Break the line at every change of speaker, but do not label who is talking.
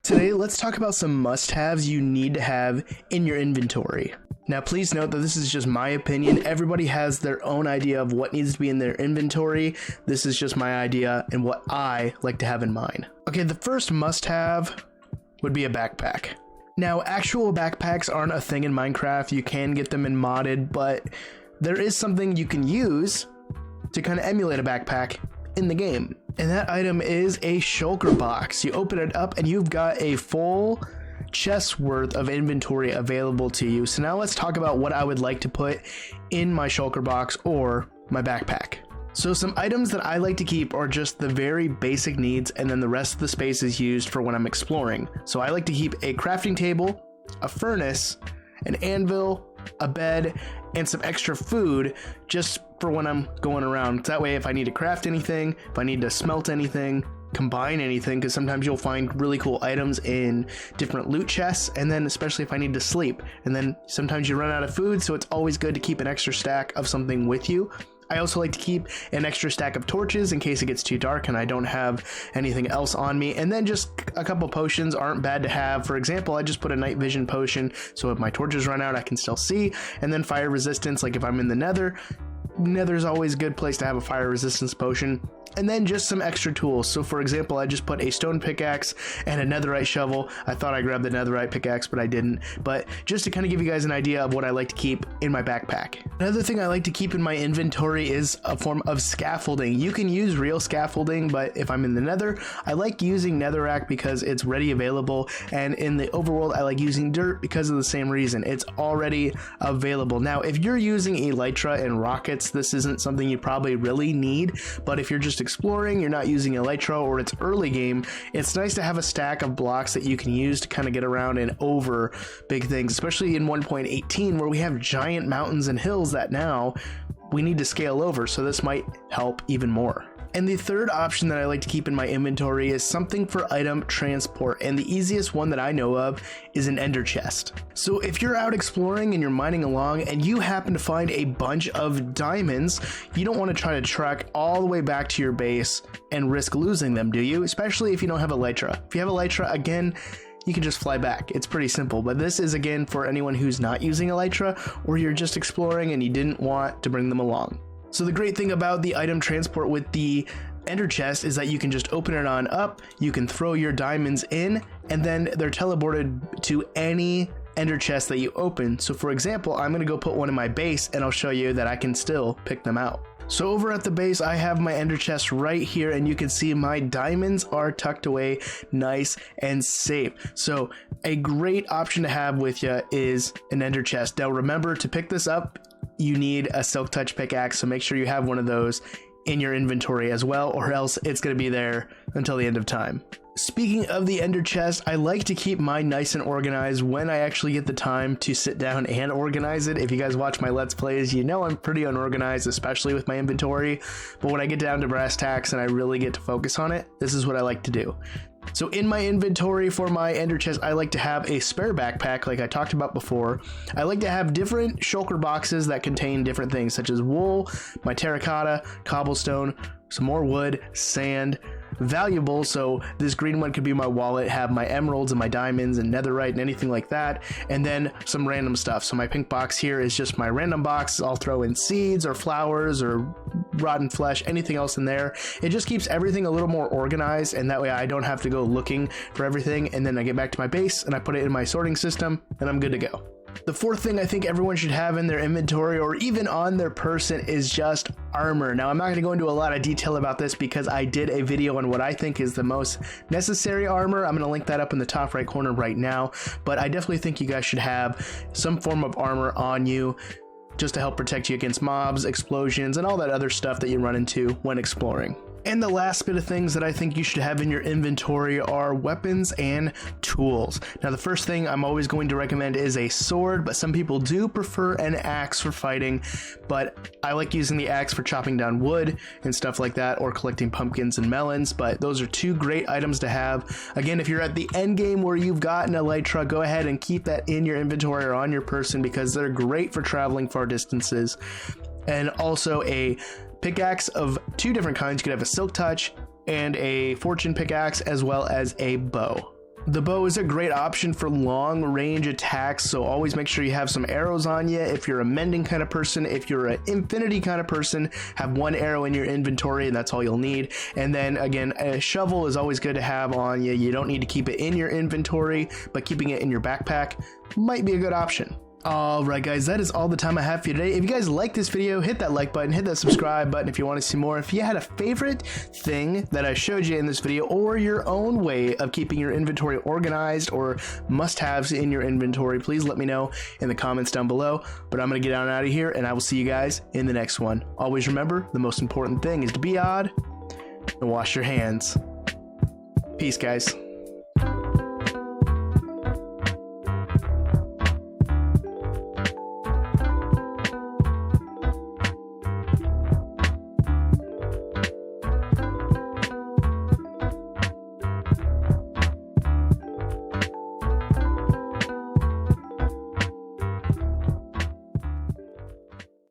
Today, let's talk about some must-haves you need to have in your inventory. Now, please note that this is just my opinion. Everybody has their own idea of what needs to be in their inventory. This is just my idea and what I like to have in mind. Okay, the first must-have would be a backpack. Now, actual backpacks aren't a thing in Minecraft. You can get them in modded, but there is something you can use to kind of emulate a backpack in the game. And that item is a shulker box. You open it up and you've got a full chest worth of inventory available to you. So now let's talk about what I would like to put in my shulker box or my backpack. So some items that I like to keep are just the very basic needs, and then the rest of the space is used for when I'm exploring. So I like to keep a crafting table, a furnace, an anvil, a bed, and some extra food just for when I'm going around. That way, if I need to craft anything, if I need to smelt anything, combine anything, because sometimes you'll find really cool items in different loot chests, and then especially if I need to sleep. And then sometimes you run out of food, so it's always good to keep an extra stack of something with you. I also like to keep an extra stack of torches in case it gets too dark and I don't have anything else on me. And then just a couple potions aren't bad to have. For example, I just put a night vision potion, so if my torches run out, I can still see. And then fire resistance, like if I'm in the nether, nether's always a good place to have a fire resistance potion. And then just some extra tools. So for example, I just put a stone pickaxe and a netherite shovel. I thought I grabbed the netherite pickaxe, but I didn't. But just to kind of give you guys an idea of what I like to keep in my backpack. Another thing I like to keep in my inventory is a form of scaffolding. You can use real scaffolding, but if I'm in the nether, I like using netherrack because it's ready available. And in the overworld, I like using dirt because of the same reason. It's already available. Now, if you're using elytra and rockets, this isn't something you probably really need. But if you're just exploring, you're not using elytra, or it's early game, it's nice to have a stack of blocks that you can use to kind of get around and over big things, especially in 1.18 where we have giant mountains and hills that now we need to scale over, so this might help even more. And the third option that I like to keep in my inventory is something for item transport, and the easiest one that I know of is an ender chest. So if you're out exploring and you're mining along and you happen to find a bunch of diamonds, you don't want to try to trek all the way back to your base and risk losing them, do you? Especially if you don't have elytra. If you have elytra, again, you can just fly back. It's pretty simple, but this is again for anyone who's not using elytra, or you're just exploring and you didn't want to bring them along. So the great thing about the item transport with the ender chest is that you can just open it on up, you can throw your diamonds in, and then they're teleported to any ender chest that you open. So for example, I'm going to go put one in my base and I'll show you that I can still pick them out. So over at the base, I have my ender chest right here, and you can see my diamonds are tucked away nice and safe. So a great option to have with you is an ender chest. Now remember, to pick this up, you need a silk touch pickaxe, so make sure you have one of those in your inventory as well, or else it's going to be there until the end of time. Speaking of the ender chest, I like to keep mine nice and organized when I actually get the time to sit down and organize it. If you guys watch my Let's Plays, you know I'm pretty unorganized, especially with my inventory. But when I get down to brass tacks and I really get to focus on it, this is what I like to do. So in my inventory for my ender chest, I like to have a spare backpack like I talked about before. I like to have different shulker boxes that contain different things such as wool, my terracotta, cobblestone, some more wood, sand, valuables. So this green one could be my wallet, have my emeralds and my diamonds and netherite and anything like that, and then some random stuff. So my pink box here is just my random box. I'll throw in seeds or flowers or rotten flesh, anything else in there. It just keeps everything a little more organized, and that way I don't have to go looking for everything, and then I get back to my base and I put it in my sorting system and I'm good to go. The fourth thing I think everyone should have in their inventory or even on their person is just armor. Now, I'm not going to go into a lot of detail about this because I did a video on what I think is the most necessary armor. I'm going to link that up in the top right corner right now, but I definitely think you guys should have some form of armor on you just to help protect you against mobs, explosions, and all that other stuff that you run into when exploring. And the last bit of things that I think you should have in your inventory are weapons and tools. Now, the first thing I'm always going to recommend is a sword, but some people do prefer an axe for fighting, but I like using the axe for chopping down wood and stuff like that, or collecting pumpkins and melons, but those are two great items to have. Again, if you're at the end game where you've got an elytra, go ahead and keep that in your inventory or on your person because they're great for traveling far distances. And also a pickaxe of two different kinds. You could have a silk touch and a fortune pickaxe, as well as a bow. The bow is a great option for long range attacks, so always make sure you have some arrows on you. If you're a mending kind of person, if you're an infinity kind of person, have one arrow in your inventory and that's all you'll need. And then again, a shovel is always good to have on you. You don't need to keep it in your inventory, but keeping it in your backpack might be a good option. Alright guys, that is all the time I have for you today. If you guys like this video, hit that like button, hit that subscribe button if you want to see more. If you had a favorite thing that I showed you in this video, or your own way of keeping your inventory organized or must-haves in your inventory, please let me know in the comments down below. But I'm going to get on out of here, and I will see you guys in the next one. Always remember, the most important thing is to be odd and wash your hands. Peace, guys.